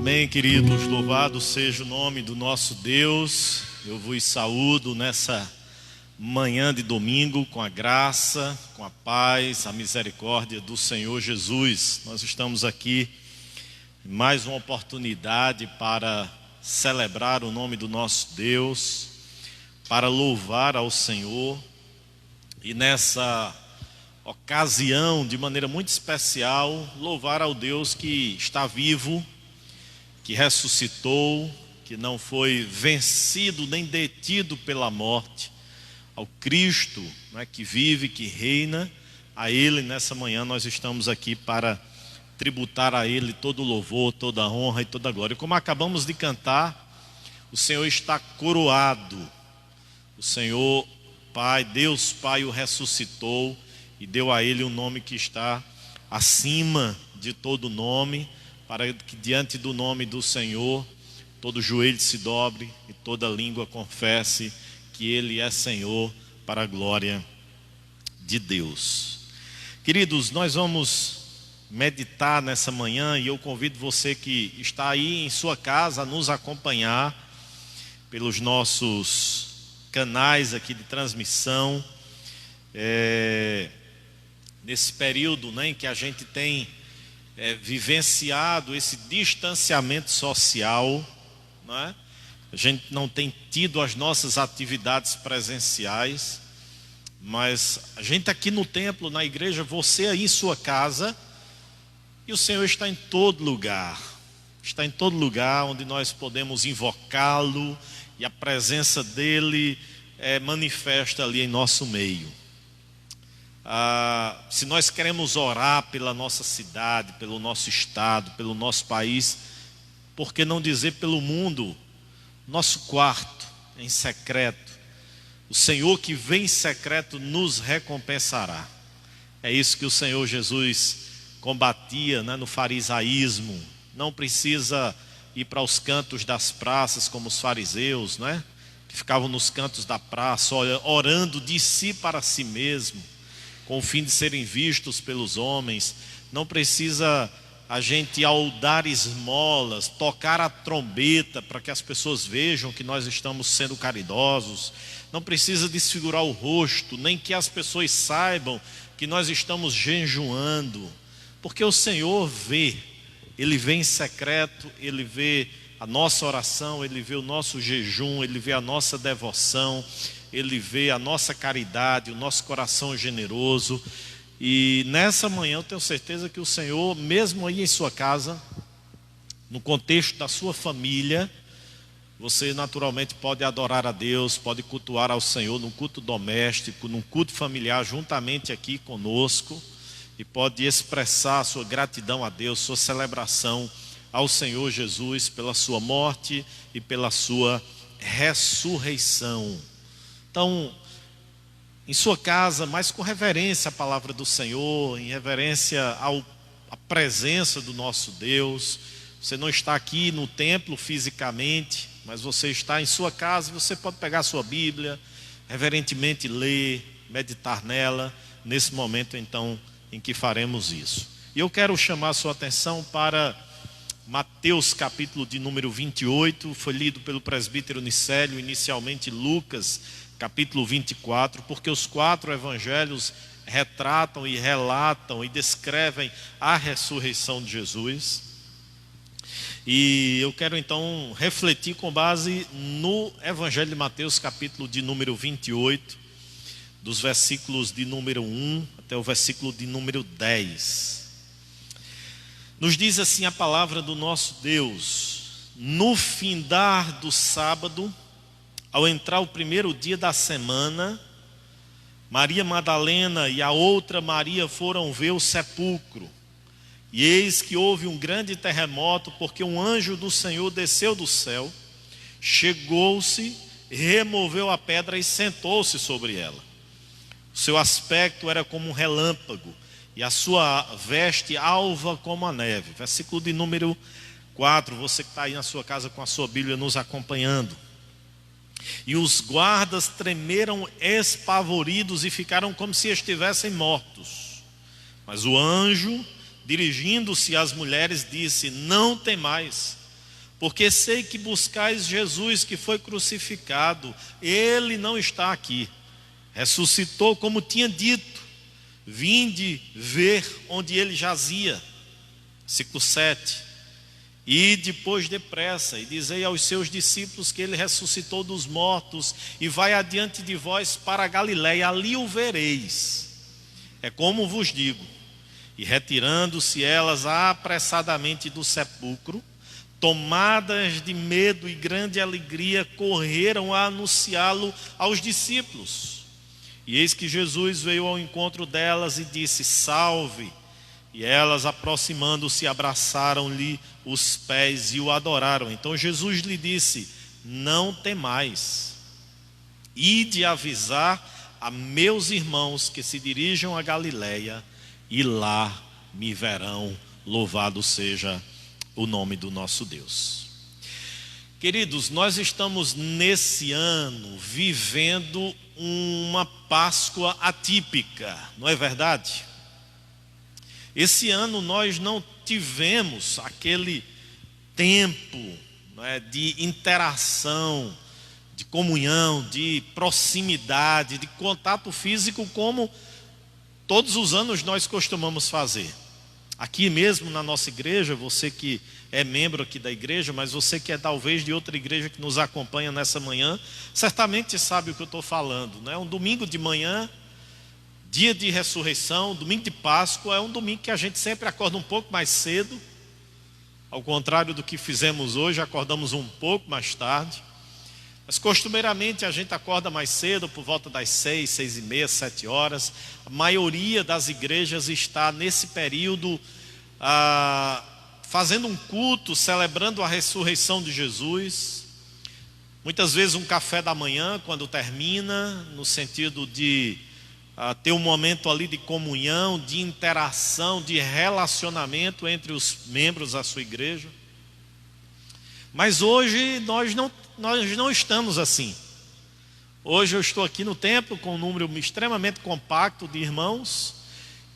Amém, queridos, louvado seja o nome do nosso Deus. Eu vos saúdo nessa manhã de domingo com a graça, com a paz, a misericórdia do Senhor Jesus. Nós estamos aqui em mais uma oportunidade para celebrar o nome do nosso Deus, para louvar ao Senhor. E nessa ocasião, de maneira muito especial, louvar ao Deus que está vivo, que ressuscitou, que não foi vencido nem detido pela morte, ao Cristo, né, que vive, que reina. A Ele nessa manhã nós estamos aqui para tributar a Ele todo o louvor, toda a honra e toda a glória. E como acabamos de cantar, o Senhor está coroado. O Senhor Pai, Deus Pai o ressuscitou e deu a Ele um nome que está acima de todo nome, para que diante do nome do Senhor todo joelho se dobre e toda língua confesse que Ele é Senhor, para a glória de Deus. Queridos, nós vamos meditar nessa manhã e eu convido você que está aí em sua casa a nos acompanhar pelos nossos canais aqui de transmissão, nesse período, né, em que a gente tem vivenciado esse distanciamento social, não é? A gente não tem tido as nossas atividades presenciais, mas a gente aqui no templo, na igreja, você aí em sua casa, e o Senhor está em todo lugar. Está em todo lugar onde nós podemos invocá-lo e a presença dEle é manifesta ali em nosso meio. Se nós queremos orar pela nossa cidade, pelo nosso estado, pelo nosso país, por que não dizer pelo mundo? Nosso quarto em secreto, o Senhor que vem em secreto nos recompensará. É isso que o Senhor Jesus combatia, né, no farisaísmo. Não precisa ir para os cantos das praças como os fariseus, né, que ficavam nos cantos da praça orando de si para si mesmo, com o fim de serem vistos pelos homens. Não precisa a gente, ao dar esmolas, tocar a trombeta para que as pessoas vejam que nós estamos sendo caridosos. Não precisa desfigurar o rosto, nem que as pessoas saibam que nós estamos jejuando, porque o Senhor vê. Ele vê em secreto, Ele vê a nossa oração, Ele vê o nosso jejum, Ele vê a nossa devoção, Ele vê a nossa caridade, o nosso coração generoso. E nessa manhã eu tenho certeza que o Senhor, mesmo aí em sua casa, no contexto da sua família, você naturalmente pode adorar a Deus, pode cultuar ao Senhor num culto doméstico, num culto familiar, juntamente aqui conosco, e pode expressar a sua gratidão a Deus, sua celebração ao Senhor Jesus pela sua morte e pela sua ressurreição. Então, em sua casa, mas com reverência à palavra do Senhor, em reverência à presença do nosso Deus. Você não está aqui no templo fisicamente, mas você está em sua casa, você pode pegar a sua Bíblia, reverentemente ler, meditar nela, nesse momento então em que faremos isso. E eu quero chamar a sua atenção para Mateus capítulo de número 28, foi lido pelo presbítero Nicélio, inicialmente Lucas capítulo 24, porque os 4 evangelhos retratam e relatam e descrevem a ressurreição de Jesus. E eu quero então refletir com base no evangelho de Mateus capítulo de número 28, dos versículos de número 1 até o versículo de número 10. Nos diz assim a palavra do nosso Deus: no findar do sábado, ao entrar o primeiro dia da semana, Maria Madalena e a outra Maria foram ver o sepulcro. E eis que houve um grande terremoto, porque um anjo do Senhor desceu do céu, chegou-se, removeu a pedra e sentou-se sobre ela. O seu aspecto era como um relâmpago, e a sua veste alva como a neve. Versículo de número 4, você que está aí na sua casa com a sua Bíblia nos acompanhando. E os guardas tremeram espavoridos e ficaram como se estivessem mortos. Mas o anjo, dirigindo-se às mulheres, disse: não temais, porque sei que buscais Jesus que foi crucificado. Ele não está aqui, ressuscitou como tinha dito. Vinde ver onde ele jazia. Versículo 7. E depois depressa, e dizei aos seus discípulos que ele ressuscitou dos mortos, e vai adiante de vós para a Galiléia, ali o vereis. É como vos digo. E retirando-se elas apressadamente do sepulcro, tomadas de medo e grande alegria, correram a anunciá-lo aos discípulos. E eis que Jesus veio ao encontro delas e disse: salve. E elas, aproximando-se, abraçaram-lhe os pés e o adoraram. Então Jesus lhe disse: não temais, ide avisar a meus irmãos que se dirijam a Galiléia, e lá me verão. Louvado seja o nome do nosso Deus. Queridos, nós estamos nesse ano vivendo uma Páscoa atípica, não é verdade? Esse ano nós não tivemos aquele tempo, de interação, de comunhão, de proximidade, de contato físico como todos os anos nós costumamos fazer. Aqui mesmo na nossa igreja, você que é membro aqui da igreja, mas você que é talvez de outra igreja que nos acompanha nessa manhã, certamente sabe o que eu estou falando, né? Um domingo de manhã, dia de ressurreição, domingo de Páscoa, é um domingo que a gente sempre acorda um pouco mais cedo, ao contrário do que fizemos hoje, acordamos um pouco mais tarde, mas costumeiramente a gente acorda mais cedo, por volta das 6, 6h30, 7 horas, a maioria das igrejas está nesse período fazendo um culto, celebrando a ressurreição de Jesus, muitas vezes um café da manhã quando termina, no sentido de ter um momento ali de comunhão, de interação, de relacionamento entre os membros da sua igreja. Mas hoje nós não estamos assim. Hoje eu estou aqui no templo com um número extremamente compacto de irmãos,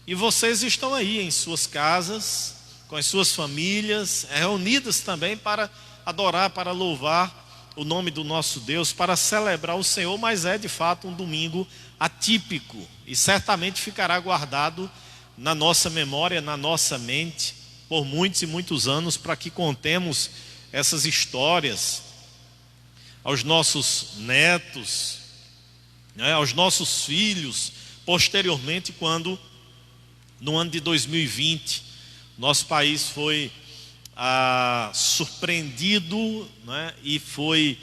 e vocês estão aí em suas casas, com as suas famílias, reunidas também para adorar, para louvar o nome do nosso Deus, para celebrar o Senhor, mas é de fato um domingo atípico, e certamente ficará guardado na nossa memória, na nossa mente, por muitos e muitos anos, para que contemos essas histórias aos nossos netos, aos nossos filhos, posteriormente, quando no ano de 2020, nosso país foi surpreendido, e foi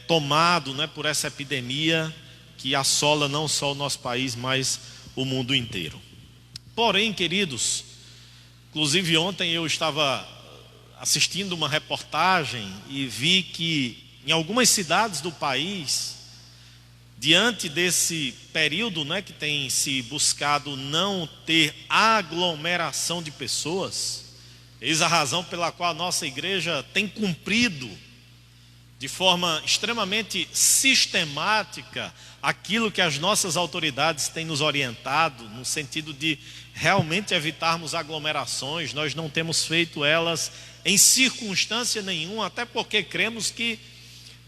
tomado, por essa epidemia que assola não só o nosso país, mas o mundo inteiro. Porém, queridos, inclusive ontem eu estava assistindo uma reportagem e vi que em algumas cidades do país, diante desse período, que tem se buscado não ter aglomeração de pessoas, eis a razão pela qual a nossa igreja tem cumprido de forma extremamente sistemática aquilo que as nossas autoridades têm nos orientado, no sentido de realmente evitarmos aglomerações. Nós não temos feito elas em circunstância nenhuma, até porque cremos que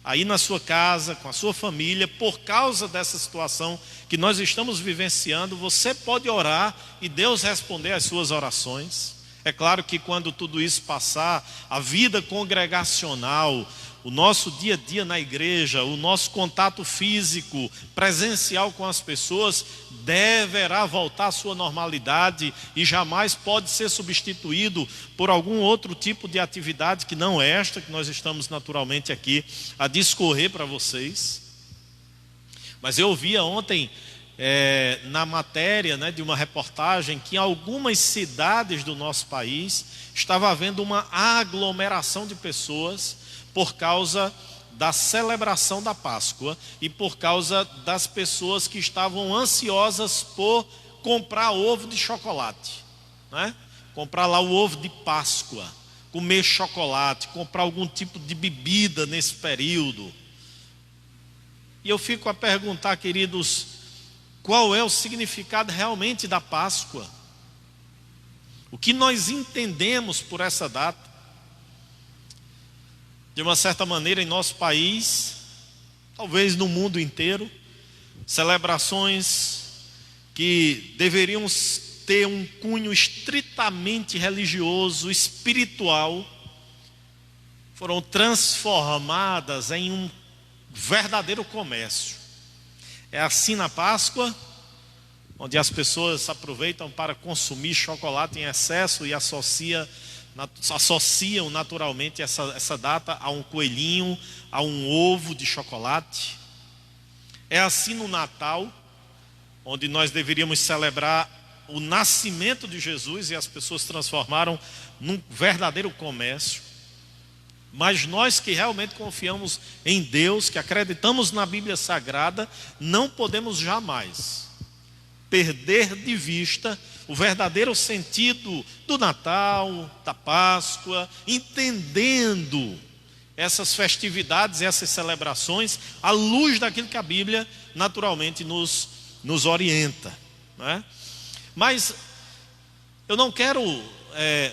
aí na sua casa, com a sua família, por causa dessa situação que nós estamos vivenciando, você pode orar e Deus responder às suas orações. É claro que quando tudo isso passar, a vida congregacional, o nosso dia a dia na igreja, o nosso contato físico, presencial com as pessoas, deverá voltar à sua normalidade e jamais pode ser substituído por algum outro tipo de atividade que não esta, que nós estamos naturalmente aqui a discorrer para vocês. Mas eu via ontem na matéria, de uma reportagem, que em algumas cidades do nosso país estava havendo uma aglomeração de pessoas por causa da celebração da Páscoa e por causa das pessoas que estavam ansiosas por comprar ovo de chocolate, comprar lá o ovo de Páscoa, comer chocolate, comprar algum tipo de bebida nesse período. E eu fico a perguntar, queridos, qual é o significado realmente da Páscoa? O que nós entendemos por essa data? De uma certa maneira, em nosso país, talvez no mundo inteiro, celebrações que deveriam ter um cunho estritamente religioso, espiritual, foram transformadas em um verdadeiro comércio. É assim na Páscoa, onde as pessoas aproveitam para consumir chocolate em excesso e associam naturalmente essa data a um coelhinho, a um ovo de chocolate. É assim no Natal, onde nós deveríamos celebrar o nascimento de Jesus e as pessoas transformaram num verdadeiro comércio. Mas nós que realmente confiamos em Deus, que acreditamos na Bíblia Sagrada, não podemos jamais perder de vista o verdadeiro sentido do Natal, da Páscoa, entendendo essas festividades, essas celebrações, à luz daquilo que a Bíblia naturalmente nos orienta, não é? Mas eu não quero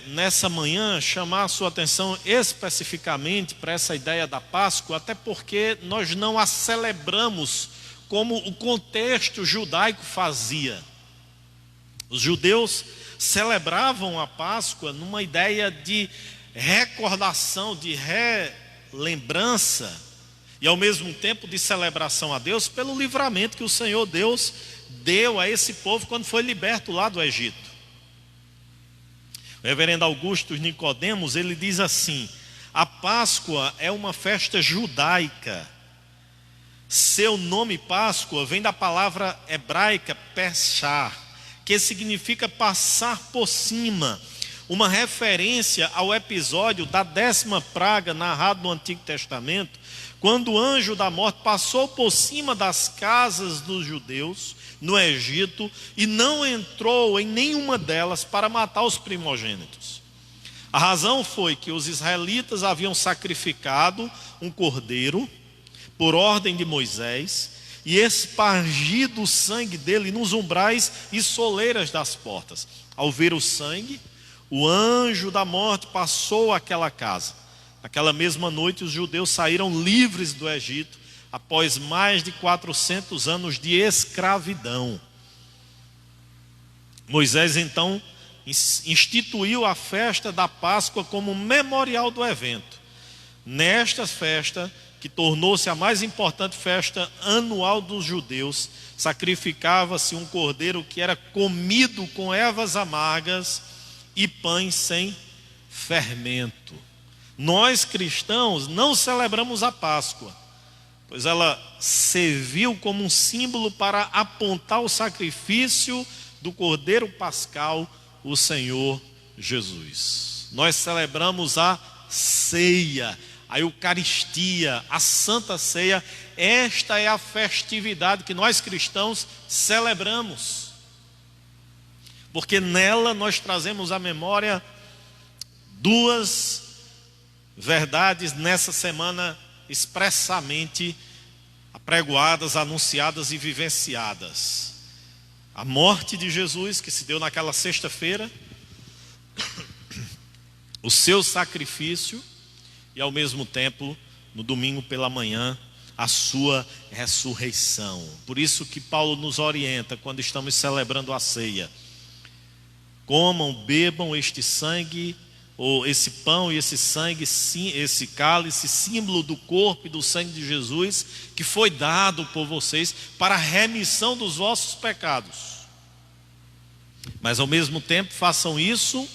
nessa manhã chamar a sua atenção especificamente para essa ideia da Páscoa, até porque nós não a celebramos como o contexto judaico fazia. Os judeus celebravam a Páscoa numa ideia de recordação, de relembrança e ao mesmo tempo de celebração a Deus pelo livramento que o Senhor Deus deu a esse povo quando foi liberto lá do Egito. O reverendo Augusto Nicodemos, ele diz assim: a Páscoa é uma festa judaica. Seu nome Páscoa vem da palavra hebraica Peshah, que significa passar por cima, uma referência ao episódio da 10ª praga narrado no Antigo Testamento, quando o anjo da morte passou por cima das casas dos judeus no Egito e não entrou em nenhuma delas para matar os primogênitos. A razão foi que os israelitas haviam sacrificado um cordeiro por ordem de Moisés e espargido o sangue dele nos umbrais e soleiras das portas. Ao ver o sangue, o anjo da morte passou àquela casa. Naquela mesma noite, os judeus saíram livres do Egito, após mais de 400 anos de escravidão. Moisés, então, instituiu a festa da Páscoa como memorial do evento. Nesta festa, que tornou-se a mais importante festa anual dos judeus, sacrificava-se um cordeiro que era comido com ervas amargas e pães sem fermento. Nós cristãos não celebramos a Páscoa, pois ela serviu como um símbolo para apontar o sacrifício do cordeiro pascal, o Senhor Jesus. Nós celebramos a ceia, a Eucaristia, a Santa Ceia. Esta é a festividade que nós cristãos celebramos, porque nela nós trazemos à memória duas verdades nessa semana expressamente apregoadas, anunciadas e vivenciadas: a morte de Jesus, que se deu naquela sexta-feira, o seu sacrifício e ao mesmo tempo, no domingo pela manhã, a sua ressurreição. Por isso que Paulo nos orienta quando estamos celebrando a ceia: comam, bebam este sangue, ou esse pão e esse sangue, esse cálice, símbolo do corpo e do sangue de Jesus, que foi dado por vocês para a remissão dos vossos pecados. Mas ao mesmo tempo façam isso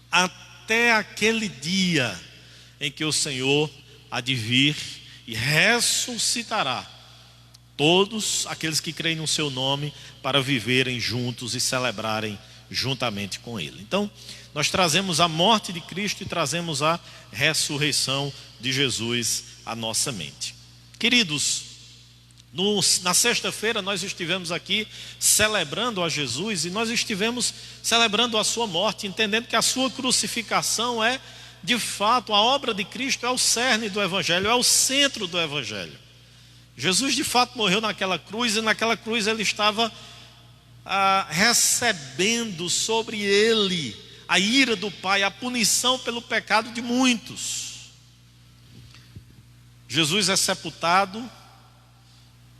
até aquele dia em que o Senhor há de vir e ressuscitará todos aqueles que creem no seu nome para viverem juntos e celebrarem juntamente com Ele. Então, nós trazemos a morte de Cristo e trazemos a ressurreição de Jesus à nossa mente. Queridos, na sexta-feira nós estivemos aqui celebrando a Jesus e nós estivemos celebrando a sua morte, entendendo que a sua crucificação é, de fato, a obra de Cristo, é o cerne do Evangelho, é o centro do Evangelho. Jesus de fato morreu naquela cruz e naquela cruz ele estava recebendo sobre ele a ira do Pai, a punição pelo pecado de muitos. Jesus é sepultado,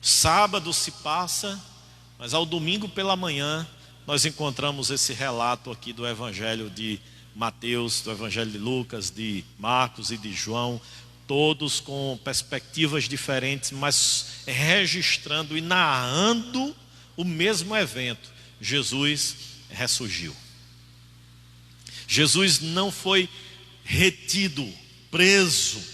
sábado se passa, mas ao domingo pela manhã nós encontramos esse relato aqui do Evangelho de Mateus, do Evangelho de Lucas, de Marcos e de João, todos com perspectivas diferentes, mas registrando e narrando o mesmo evento. Jesus ressurgiu. Jesus não foi retido, preso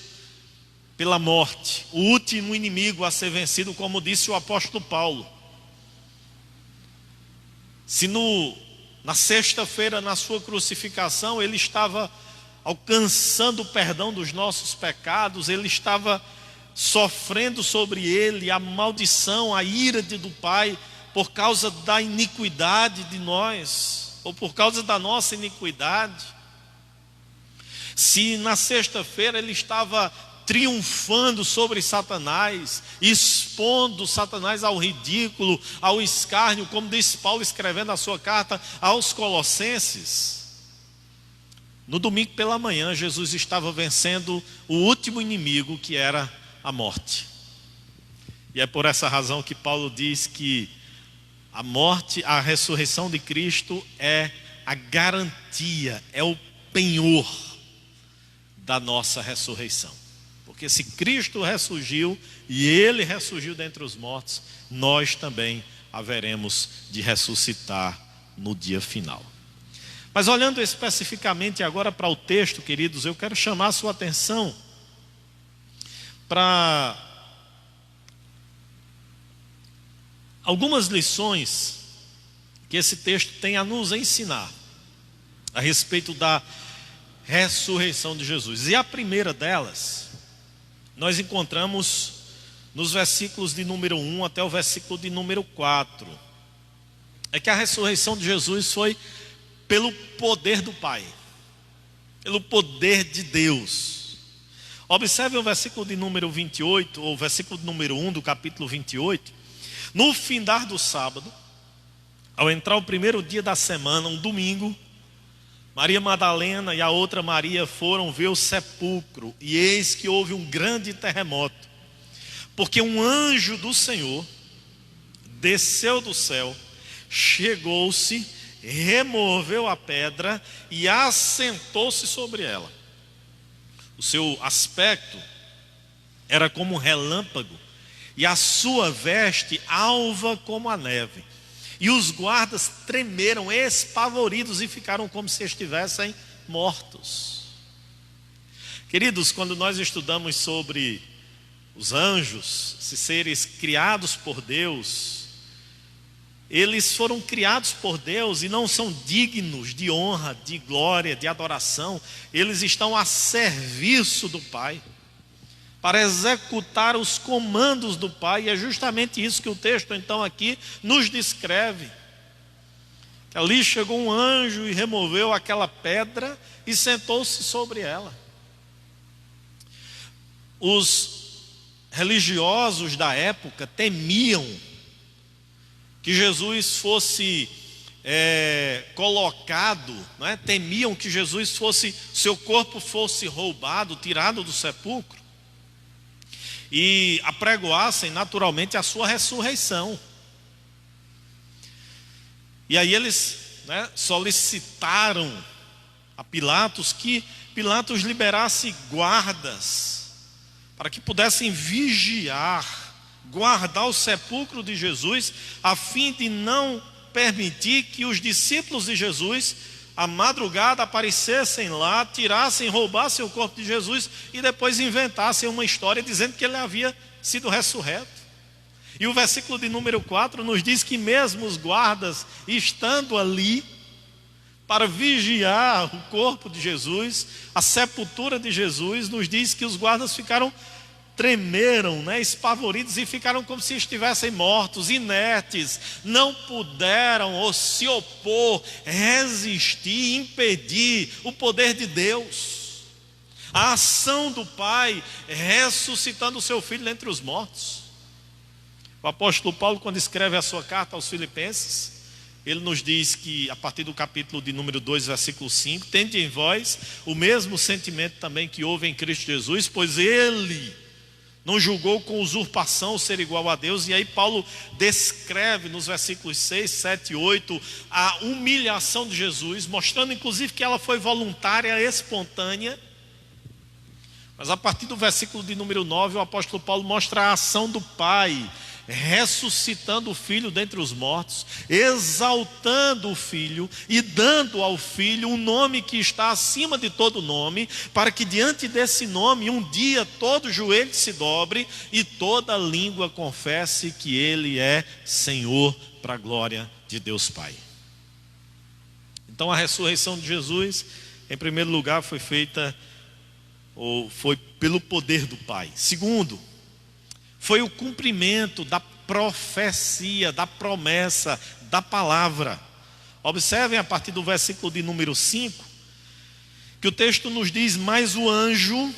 pela morte, o último inimigo a ser vencido, como disse o apóstolo Paulo. Se na sexta-feira, na sua crucificação, ele estava alcançando o perdão dos nossos pecados, ele estava sofrendo sobre ele a maldição, a ira do Pai, por causa da iniquidade de nós, ou por causa da nossa iniquidade. Se na sexta-feira ele estava triunfando sobre Satanás, expondo Satanás ao ridículo, ao escárnio, como disse Paulo escrevendo a sua carta aos Colossenses, no domingo pela manhã Jesus estava vencendo o último inimigo, que era a morte. E é por essa razão que Paulo diz que a morte, a ressurreição de Cristo é a garantia, é o penhor da nossa ressurreição. Porque se Cristo ressurgiu e Ele ressurgiu dentre os mortos, nós também haveremos de ressuscitar no dia final. Mas olhando especificamente agora para o texto, queridos, eu quero chamar a sua atenção para algumas lições que esse texto tem a nos ensinar a respeito da ressurreição de Jesus. E a primeira delas nós encontramos nos versículos de número 1 até o versículo de número 4. É que a ressurreição de Jesus foi pelo poder do Pai, pelo poder de Deus. Observe o versículo de número 28, ou o versículo de número 1 do capítulo 28. No findar do sábado, ao entrar o primeiro dia da semana, um domingo, Maria Madalena e a outra Maria foram ver o sepulcro, e eis que houve um grande terremoto, porque um anjo do Senhor desceu do céu, chegou-se, removeu a pedra e assentou-se sobre ela. O seu aspecto era como um relâmpago, e a sua veste alva como a neve. E os guardas tremeram, espavoridos, e ficaram como se estivessem mortos. Queridos, quando nós estudamos sobre os anjos, esses seres criados por Deus, eles foram criados por Deus e não são dignos de honra, de glória, de adoração. Eles estão a serviço do Pai, para executar os comandos do Pai. E é justamente isso que o texto então aqui nos descreve. Que ali chegou um anjo e removeu aquela pedra e sentou-se sobre ela. Os religiosos da época temiam que Jesus fosse colocado, né? Temiam que Jesus fosse, seu corpo fosse roubado, tirado do sepulcro, e apregoassem naturalmente a sua ressurreição. E aí eles, né, solicitaram a Pilatos que Pilatos liberasse guardas para que pudessem vigiar, guardar o sepulcro de Jesus, a fim de não permitir que os discípulos de Jesus à madrugada aparecessem lá, tirassem, roubassem o corpo de Jesus e depois inventassem uma história dizendo que ele havia sido ressurreto. E o versículo de número 4 nos diz que mesmo os guardas, estando ali para vigiar o corpo de Jesus, a sepultura de Jesus, nos diz que os guardas tremeram, né, espavoridos, e ficaram como se estivessem mortos, inertes, não puderam ou se opor, resistir, impedir o poder de Deus, a ação do Pai ressuscitando o seu Filho entre os mortos. O apóstolo Paulo, quando escreve a sua carta aos Filipenses, ele nos diz que, a partir do capítulo de número 2, versículo 5, tende em vós o mesmo sentimento também que houve em Cristo Jesus, pois Ele não julgou com usurpação ser igual a Deus. E aí Paulo descreve nos versículos 6, 7 e 8 a humilhação de Jesus, mostrando inclusive que ela foi voluntária, espontânea. Mas a partir do versículo de número 9, o apóstolo Paulo mostra a ação do Pai, ressuscitando o Filho dentre os mortos, exaltando o Filho e dando ao Filho um nome que está acima de todo nome, para que diante desse nome um dia todo joelho se dobre e toda língua confesse que Ele é Senhor, para a glória de Deus Pai. Então a ressurreição de Jesus, em primeiro lugar, foi feita, ou foi pelo poder do Pai. Segundo, foi o cumprimento da profecia, da promessa, da palavra. Observem a partir do versículo de número 5, que o texto nos diz: mas o anjo,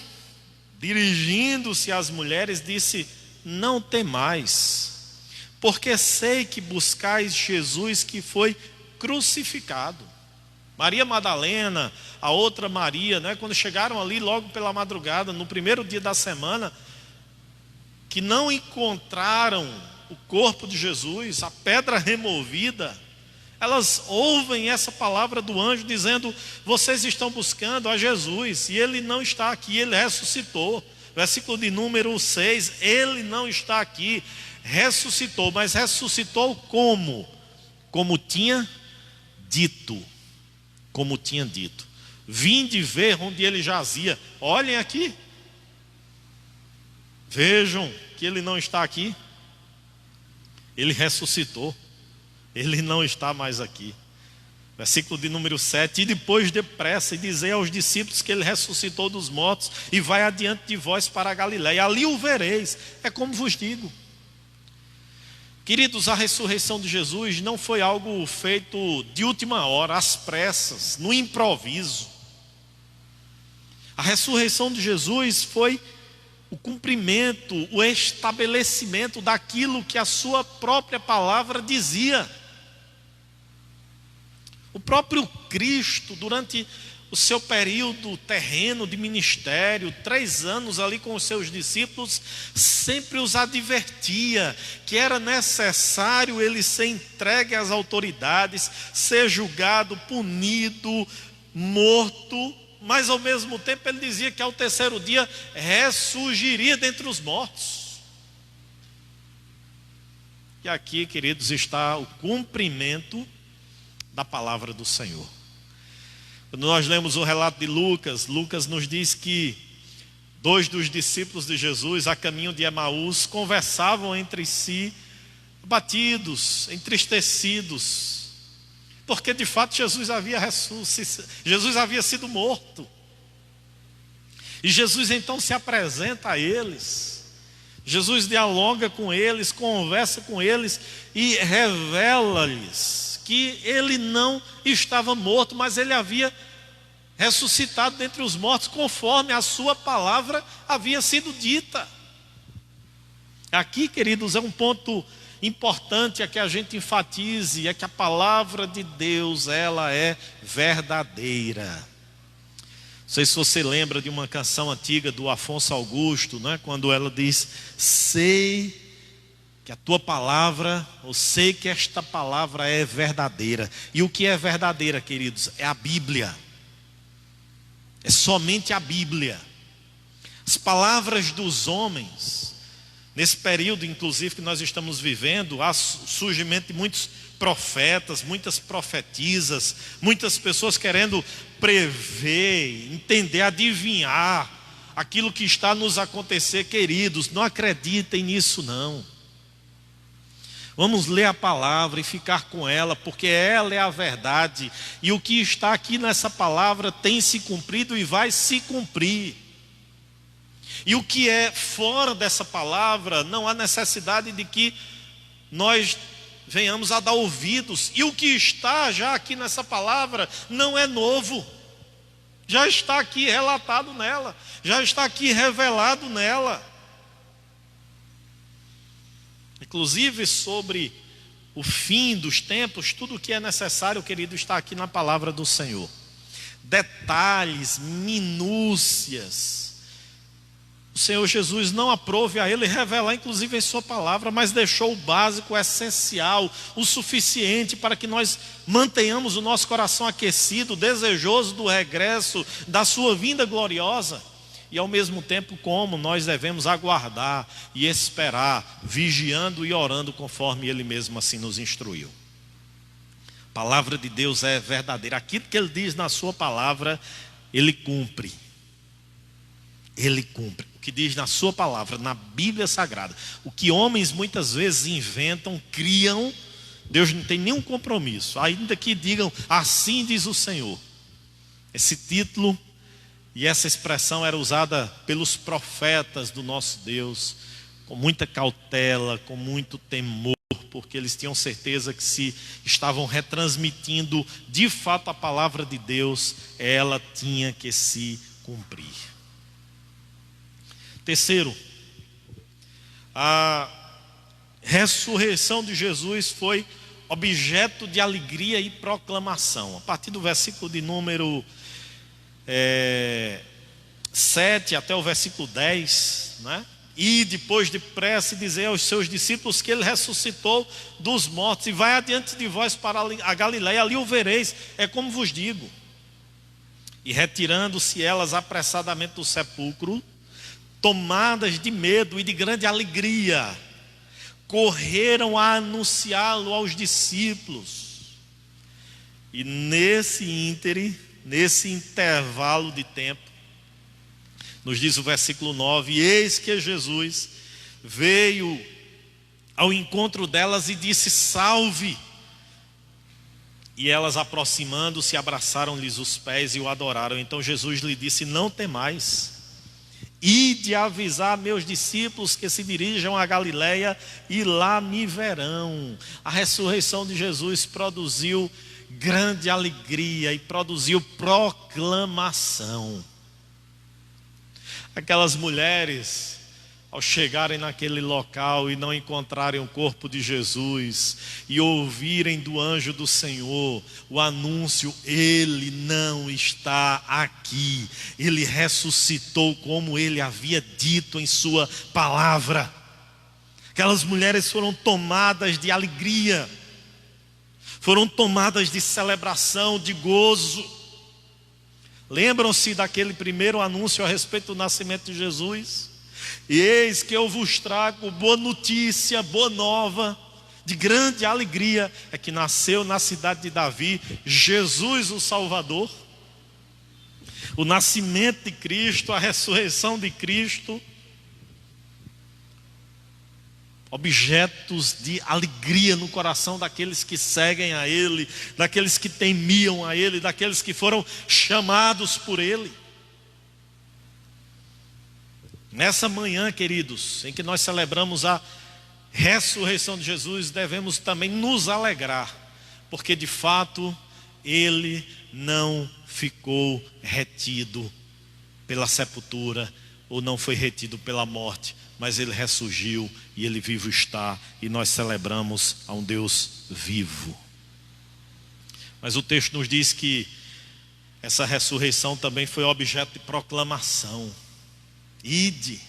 dirigindo-se às mulheres, disse: não temais, porque sei que buscais Jesus que foi crucificado. Maria Madalena, a outra Maria, né, quando chegaram ali logo pela madrugada, no primeiro dia da semana, que não encontraram o corpo de Jesus, a pedra removida, elas ouvem essa palavra do anjo dizendo: vocês estão buscando a Jesus, e Ele não está aqui, Ele ressuscitou. Versículo de número 6, Ele não está aqui, ressuscitou. Mas ressuscitou como? Como tinha dito. Como tinha dito: vinde ver onde Ele jazia. Olhem aqui, vejam que Ele não está aqui. Ele ressuscitou, Ele não está mais aqui. Versículo de número 7: e depois depressa, e dizei aos discípulos que Ele ressuscitou dos mortos, e vai adiante de vós para a Galiléia, ali o vereis. É como vos digo. Queridos, a ressurreição de Jesus não foi algo feito de última hora, às pressas, no improviso. A ressurreição de Jesus foi o cumprimento, o estabelecimento daquilo que a sua própria palavra dizia. O próprio Cristo, durante o seu período terreno de ministério, 3 anos ali com os seus discípulos, sempre os advertia que era necessário ele ser entregue às autoridades, ser julgado, punido, morto, mas ao mesmo tempo ele dizia que ao terceiro dia ressurgiria dentre os mortos. E aqui, queridos, está o cumprimento da palavra do Senhor. Quando nós lemos o relato de Lucas, Lucas nos diz que 2 dos discípulos de Jesus, a caminho de Emaús, conversavam entre si, abatidos, entristecidos, porque de fato Jesus havia sido morto. E Jesus então se apresenta a eles. Jesus dialoga com eles, conversa com eles e revela-lhes que ele não estava morto, mas ele havia ressuscitado dentre os mortos, conforme a sua palavra havia sido dita. Aqui, queridos, é um ponto importante, é que a gente enfatize, é que a palavra de Deus, ela é verdadeira. Não sei se você lembra de uma canção antiga do Afonso Augusto, né? Quando ela diz: sei que a tua palavra, eu sei que esta palavra é verdadeira. E o que é verdadeira, queridos? É a Bíblia. É somente a Bíblia. As palavras dos homens, nesse período inclusive que nós estamos vivendo, há surgimento de muitos profetas, muitas profetisas, muitas pessoas querendo prever, entender, adivinhar aquilo que está nos acontecer. Queridos, não acreditem nisso não. Vamos ler a palavra e ficar com ela, porque ela é a verdade. E o que está aqui nessa palavra tem se cumprido e vai se cumprir. E o que é fora dessa palavra, não há necessidade de que nós venhamos a dar ouvidos. E o que está já aqui nessa palavra não é novo. Já está aqui relatado nela. Já está aqui revelado nela. Inclusive sobre o fim dos tempos, tudo o que é necessário, querido, está aqui na palavra do Senhor. Detalhes, minúcias. O Senhor Jesus não aprove a ele revelar, inclusive em sua palavra, mas deixou o básico, o essencial, o suficiente para que nós mantenhamos o nosso coração aquecido, desejoso do regresso, da sua vinda gloriosa. E ao mesmo tempo como nós devemos aguardar e esperar, vigiando e orando conforme ele mesmo assim nos instruiu. A palavra de Deus é verdadeira. Aquilo que ele diz na sua palavra, ele cumpre. Ele cumpre. O que diz na sua palavra, na Bíblia Sagrada. O que homens muitas vezes inventam, criam, Deus não tem nenhum compromisso. Ainda que digam, assim diz o Senhor. Esse título e essa expressão era usada pelos profetas do nosso Deus, com muita cautela, com muito temor, porque eles tinham certeza que se estavam retransmitindo de fato a palavra de Deus, ela tinha que se cumprir. Terceiro, a ressurreição de Jesus foi objeto de alegria e proclamação. A partir do versículo de número 7 até o versículo 10, né? E depois depressa dizer aos seus discípulos que ele ressuscitou dos mortos, e vai adiante de vós para a Galileia, ali o vereis, é como vos digo. E retirando-se elas apressadamente do sepulcro, tomadas de medo e de grande alegria, correram a anunciá-lo aos discípulos. E nesse intervalo de tempo, nos diz o versículo 9: e eis que Jesus veio ao encontro delas e disse: salve! E elas, aproximando-se, abraçaram-lhes os pés e o adoraram. Então Jesus lhe disse: não temais, ide avisar meus discípulos que se dirijam a Galileia e lá me verão. A ressurreição de Jesus produziu grande alegria e produziu proclamação. Aquelas mulheres, ao chegarem naquele local e não encontrarem o corpo de Jesus e ouvirem do anjo do Senhor o anúncio: ele não está aqui, ele ressuscitou como ele havia dito em sua palavra. Aquelas mulheres foram tomadas de alegria, foram tomadas de celebração, de gozo. Lembram-se daquele primeiro anúncio a respeito do nascimento de Jesus? E eis que eu vos trago boa notícia, boa nova, de grande alegria, é que nasceu na cidade de Davi Jesus o Salvador. O nascimento de Cristo, a ressurreição de Cristo, objetos de alegria no coração daqueles que seguem a Ele, daqueles que temiam a Ele, daqueles que foram chamados por Ele. Nessa manhã, queridos, em que nós celebramos a ressurreição de Jesus, devemos também nos alegrar, porque de fato Ele não ficou retido pela sepultura, ou não foi retido pela morte, mas ele ressurgiu e ele vivo está, e nós celebramos a um Deus vivo. Mas o texto nos diz que essa ressurreição também foi objeto de proclamação. Ide,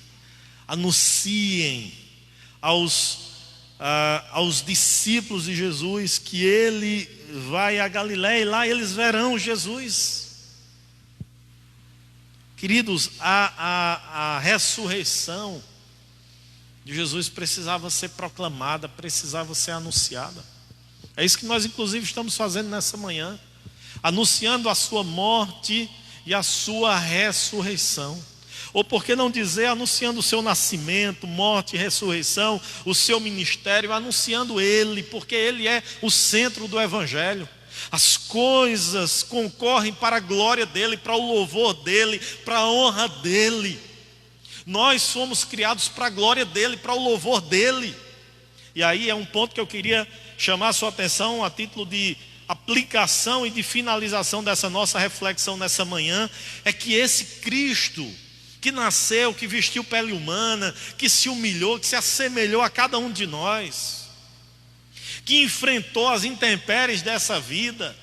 anunciem aos discípulos de Jesus que ele vai a Galileia e lá eles verão Jesus. Queridos, a ressurreição de Jesus precisava ser proclamada, precisava ser anunciada. É isso que nós inclusive estamos fazendo nessa manhã, anunciando a sua morte e a sua ressurreição. Ou por que não dizer, anunciando o seu nascimento, morte e ressurreição, o seu ministério, anunciando Ele, porque Ele é o centro do Evangelho. As coisas concorrem para a glória dEle, para o louvor dEle, para a honra dEle. Nós somos criados para a glória dEle, para o louvor dEle. E aí é um ponto que eu queria chamar a sua atenção a título de aplicação e de finalização dessa nossa reflexão nessa manhã, é que esse Cristo que nasceu, que vestiu pele humana, que se humilhou, que se assemelhou a cada um de nós, que enfrentou as intempéries dessa vida,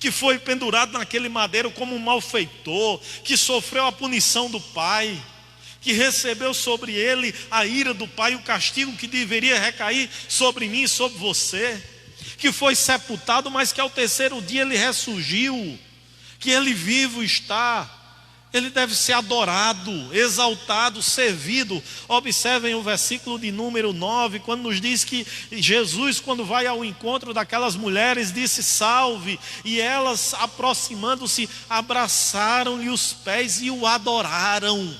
que foi pendurado naquele madeiro como um malfeitor, que sofreu a punição do Pai, que recebeu sobre ele a ira do Pai, o castigo que deveria recair sobre mim e sobre você, que foi sepultado, mas que ao terceiro dia ele ressurgiu, que ele vivo está. Ele deve ser adorado, exaltado, servido. Observem o versículo de número 9, quando nos diz que Jesus, quando vai ao encontro daquelas mulheres, disse salve, e elas, aproximando-se, abraçaram-lhe os pés e o adoraram,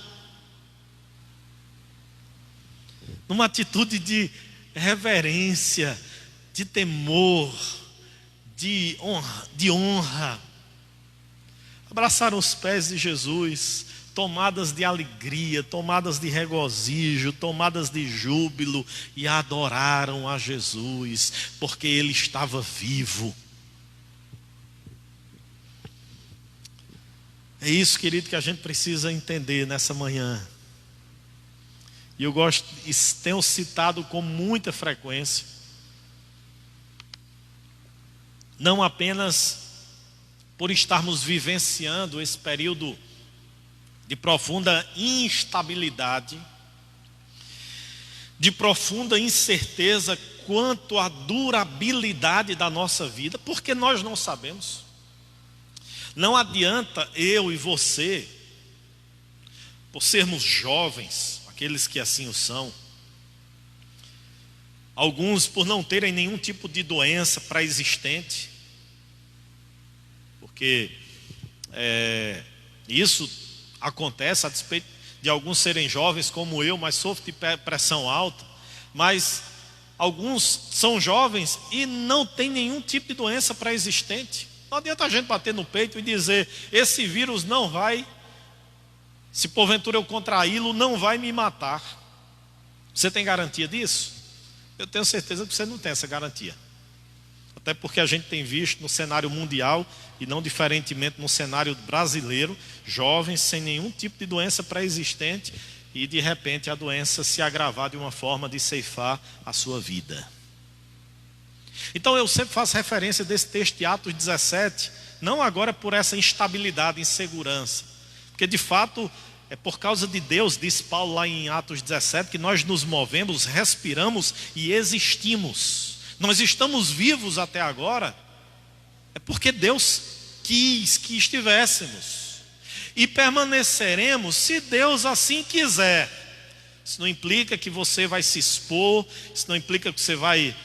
numa atitude de reverência, de temor, de honra. Abraçaram os pés de Jesus, tomadas de alegria, tomadas de regozijo, tomadas de júbilo, e adoraram a Jesus, porque ele estava vivo. É isso, querido, que a gente precisa entender nessa manhã. E eu tenho citado com muita frequência, não apenas por estarmos vivenciando esse período de profunda instabilidade, de profunda incerteza quanto à durabilidade da nossa vida, porque nós não sabemos. Não adianta eu e você, por sermos jovens, aqueles que assim o são, alguns por não terem nenhum tipo de doença pré-existente, porque isso acontece a despeito de alguns serem jovens como eu, mas sofrem de pressão alta, mas alguns são jovens e não tem nenhum tipo de doença pré-existente. Não adianta a gente bater no peito e dizer, esse vírus não vai, se porventura eu contraí-lo, não vai me matar. Você tem garantia disso? Eu tenho certeza que você não tem essa garantia. Até porque a gente tem visto no cenário mundial, e não diferentemente no cenário brasileiro, jovens sem nenhum tipo de doença pré-existente, e de repente a doença se agravar de uma forma de ceifar a sua vida. Então eu sempre faço referência desse texto de Atos 17, não agora por essa instabilidade, insegurança, porque de fato é por causa de Deus, diz Paulo lá em Atos 17, que nós nos movemos, respiramos e existimos. Nós estamos vivos até agora, é porque Deus quis que estivéssemos, e permaneceremos se Deus assim quiser. Isso não implica que você vai se expor, isso não implica que você vai,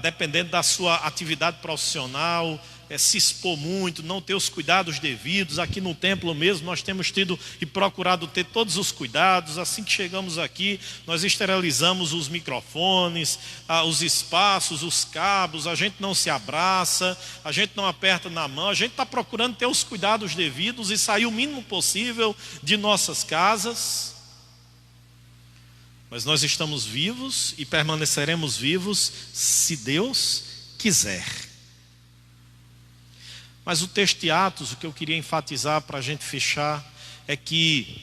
dependendo da sua atividade profissional, se expor muito, não ter os cuidados devidos. Aqui no templo mesmo nós temos tido e procurado ter todos os cuidados. Assim que chegamos aqui, nós esterilizamos os microfones, os espaços, os cabos, a gente não se abraça, a gente não aperta na mão, a gente está procurando ter os cuidados devidos e sair o mínimo possível de nossas casas. Mas nós estamos vivos e permaneceremos vivos se Deus quiser. Mas o texto de Atos, o que eu queria enfatizar para a gente fechar, é que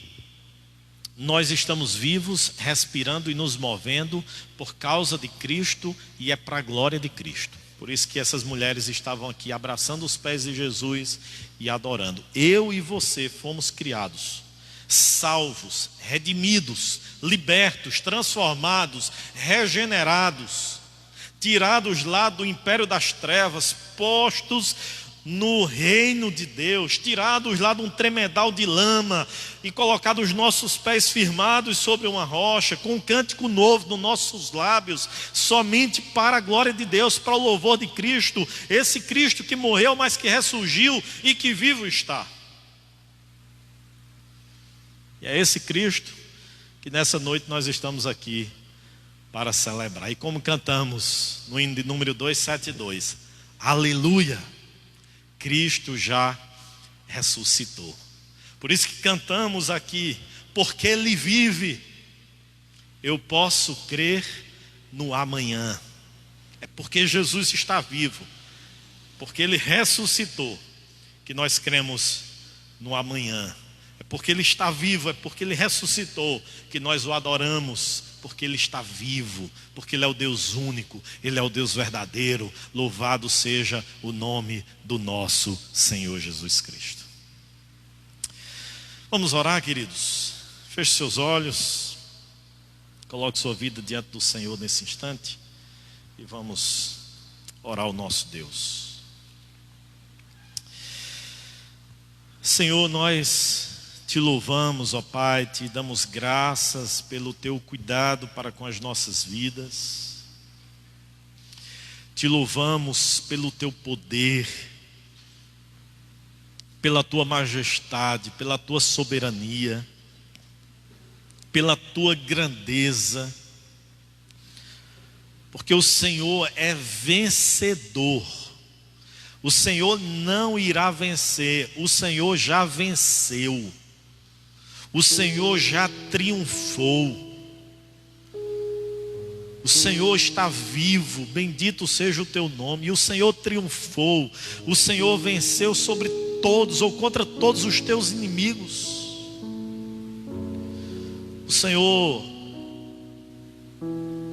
nós estamos vivos, respirando e nos movendo por causa de Cristo, e é para a glória de Cristo. Por isso que essas mulheres estavam aqui abraçando os pés de Jesus e adorando. Eu e você fomos criados, salvos, redimidos, libertos, transformados, regenerados, tirados lá do império das trevas, postos no reino de Deus, tirados lá de um tremedal de lama e colocados os nossos pés firmados sobre uma rocha, com um cântico novo nos nossos lábios, somente para a glória de Deus, para o louvor de Cristo, esse Cristo que morreu, mas que ressurgiu e que vivo está. E é esse Cristo que nessa noite nós estamos aqui para celebrar. E como cantamos no hino de número 272, aleluia, Cristo já ressuscitou. Por isso que cantamos aqui, porque Ele vive, eu posso crer no amanhã. É porque Jesus está vivo, porque Ele ressuscitou, que nós cremos no amanhã. É porque Ele está vivo, é porque Ele ressuscitou, que nós o adoramos, porque Ele está vivo, porque Ele é o Deus único, Ele é o Deus verdadeiro. Louvado seja o nome do nosso Senhor Jesus Cristo. Vamos orar, queridos. Feche seus olhos, coloque sua vida diante do Senhor nesse instante e vamos orar ao nosso Deus. Senhor, nós te louvamos, ó Pai, te damos graças pelo teu cuidado para com as nossas vidas. Te louvamos pelo teu poder, pela tua majestade, pela tua soberania, pela tua grandeza, porque o Senhor é vencedor. O Senhor não irá vencer, o Senhor já venceu, o Senhor já triunfou, o Senhor está vivo, bendito seja o teu nome, e o Senhor triunfou, o Senhor venceu sobre todos ou contra todos os teus inimigos. O Senhor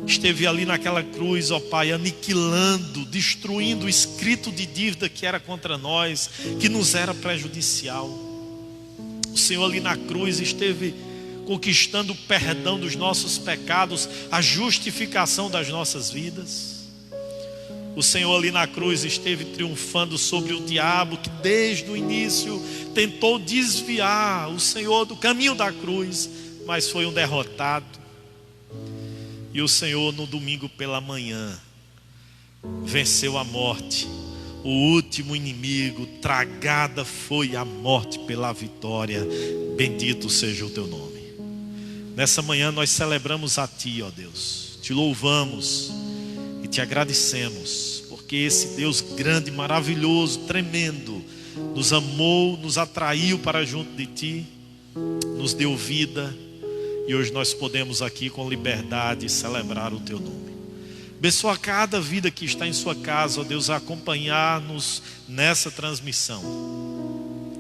esteve ali naquela cruz, ó Pai, aniquilando, destruindo o escrito de dívida que era contra nós, que nos era prejudicial. O Senhor ali na cruz esteve conquistando o perdão dos nossos pecados, a justificação das nossas vidas. O Senhor ali na cruz esteve triunfando sobre o diabo, que desde o início tentou desviar o Senhor do caminho da cruz, mas foi um derrotado. E o Senhor no domingo pela manhã venceu a morte, o último inimigo, tragada foi a morte pela vitória. Bendito seja o teu nome. Nessa manhã nós celebramos a ti, ó Deus, te louvamos e te agradecemos, porque esse Deus grande, maravilhoso, tremendo, nos amou, nos atraiu para junto de ti, nos deu vida. E hoje nós podemos aqui com liberdade celebrar o teu nome. Abençoa cada vida que está em sua casa, ó Deus, a acompanhar-nos nessa transmissão.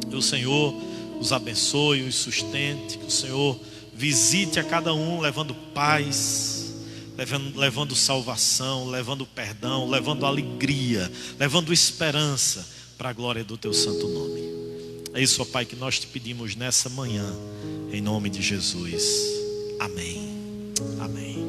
Que o Senhor os abençoe, os sustente, que o Senhor visite a cada um levando paz, levando salvação, levando perdão, levando alegria, levando esperança para a glória do teu santo nome. É isso, ó Pai, que nós te pedimos nessa manhã, em nome de Jesus. Amém. Amém.